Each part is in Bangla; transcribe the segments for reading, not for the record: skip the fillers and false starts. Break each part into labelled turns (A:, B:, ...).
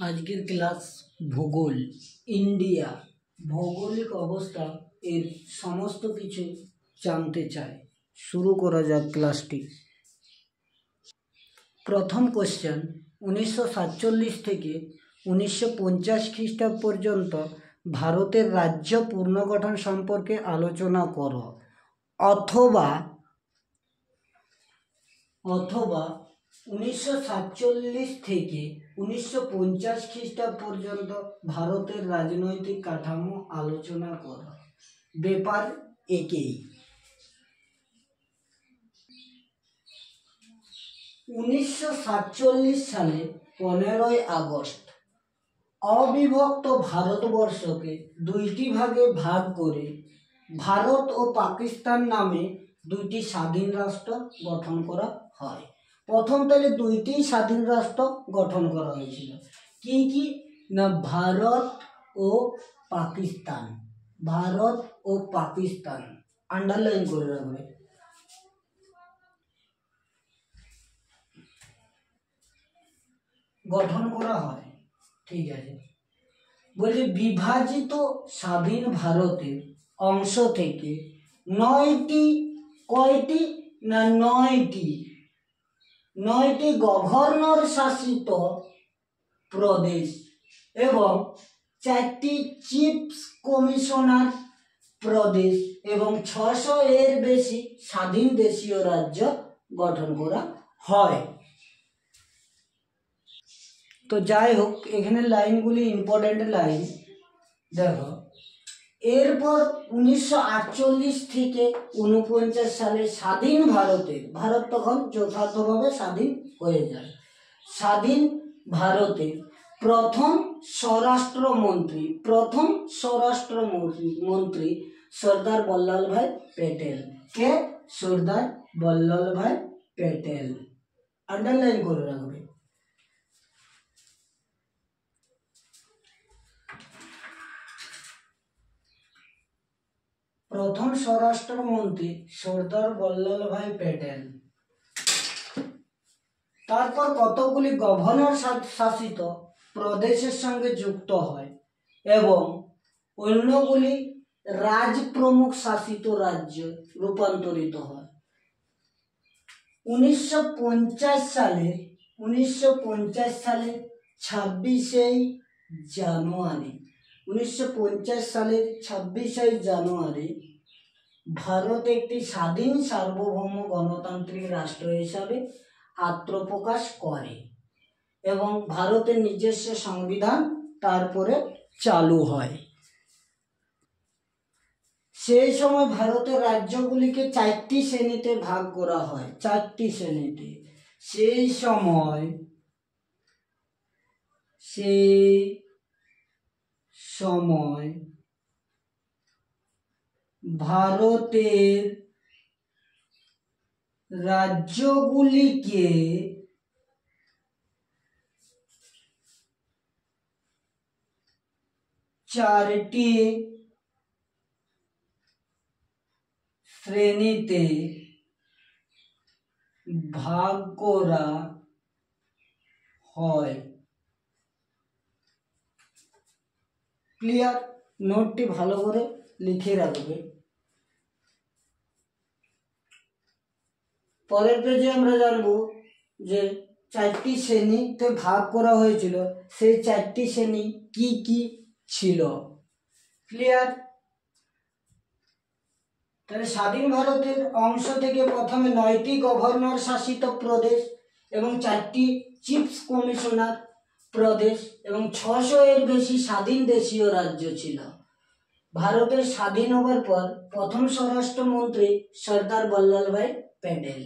A: আজকের ক্লাস ভূগোল, ইন্ডিয়া ভৌগোলিক অবস্থা এর সমস্ত কিছু জানতে চাই। শুরু করা যাক ক্লাসটি। প্রথম কোশ্চেন, 1947 থেকে 1950 খ্রিস্টাব্দ পর্যন্ত ভারতের রাজ্য পুনর্গঠন সম্পর্কে আলোচনা করো। অথবা 1947 থেকে 1950 খ্রিস্টাব্দ পর্যন্ত ভারতের রাজনৈতিক কাঠামো আলোচনা করো। ব্যাপার একই। 1947 সালে 15ই আগস্ট অবিভক্ত ভারতবর্ষকে দুইটি ভাগে ভাগ করে ভারত ও পাকিস্তান নামে দুইটি স্বাধীন রাষ্ট্র গঠন করা হয়। প্রথম তাহলে দুইটি স্বাধীন রাষ্ট্র গঠন করা হয়েছিল। কি কি না ভারত ও পাকিস্তান। ভারত ও পাকিস্তান আন্ডারলাইন করে রাখবে। গঠন করা হয়, ঠিক আছে। বলে বিভাজিত স্বাধীন ভারতের অংশ থেকে 9টি গভর্নর শাসিত প্রদেশ এবং 4টি চিফ কমিশনার প্রদেশ এবং 600 এর বেশি স্বাধীন দেশীয় রাজ্য গঠন করা হয়। তো যাই হোক, এখানে লাইনগুলি ইম্পর্টেন্ট লাইন দেখো। এরপর 1948 থেকে 49 সালে স্বাধীন ভারত তখন যথার্থভাবে স্বাধীন হয়ে যায়। স্বাধীন ভারতের প্রথম স্বরাষ্ট্রমন্ত্রী সর্দার বল্লভভাই প্যাটেল। কে? সর্দার বল্লভভাই প্যাটেল। আন্ডারলাইন করে রাখবে। প্রথম স্বরাষ্ট্রমন্ত্রী সর্দার বল্লভভাই প্যাটেল। তারপর কতগুলি গভর্নর শাসিত প্রদেশের সঙ্গে যুক্ত হয় এবং অন্যগুলি রাজপ্রমুখ শাসিত রাজ্য রূপান্তরিত হয়। 1950 সালের 26 জানুয়ারি ভারত একটি স্বাধীন সার্বভৌম গণতান্ত্রিক রাষ্ট্র হিসাবে আত্মপ্রকাশ করে এবং ভারতের নিজস্ব সংবিধান তারপরে চালু হয়। সেই সময় ভারতের রাজ্যগুলিকে 4টি শ্রেণীতে ভাগ করা হয়। 4টি শ্রেণীতে। সেই সময় ভারতের রাজ্যগুলিকে চারটি শ্রেণীতে ভাগ করা হয়। ক্লিয়ার? নোটটি ভালো করে লিখে রাখবে। পরের পেজে আমরা জানবো যে 4টি শ্রেণীতে ভাগ করা হয়েছিল, সেই 4টি শ্রেণী কি কি ছিল। ক্লিয়ার? তাহলে স্বাধীন ভারতের অংশ থেকে প্রথমে 9টি গভর্নর শাসিত প্রদেশ এবং 4টি চিফ কমিশনার প্রদেশ এবং 600 এর বেশি স্বাধীন দেশীয় রাজ্য ছিল। ভারতের স্বাধীন হবার পর প্রথম স্বরাষ্ট্রমন্ত্রী সর্দার বল্লভভাই প্যাটেল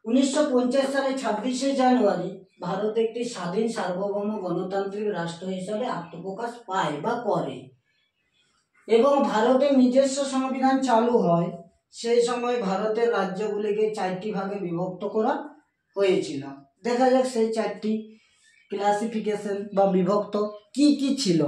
A: 1950 সালে 26 জানুয়ারি ভারত একটি স্বাধীন সার্বভৌম গণতান্ত্রিক রাষ্ট্র হিসাবে আত্মপ্রকাশ পায় বা করে এবং ভারতের নিজস্ব সংবিধান চালু হয়। সেই সময় ভারতের রাজ্যগুলিকে 4টি ভাগে বিভক্ত করা হয়েছিল। দেখা যাক সেই 4টি ক্লাসিফিকেশন বা বিভক্ত কি কি ছিল।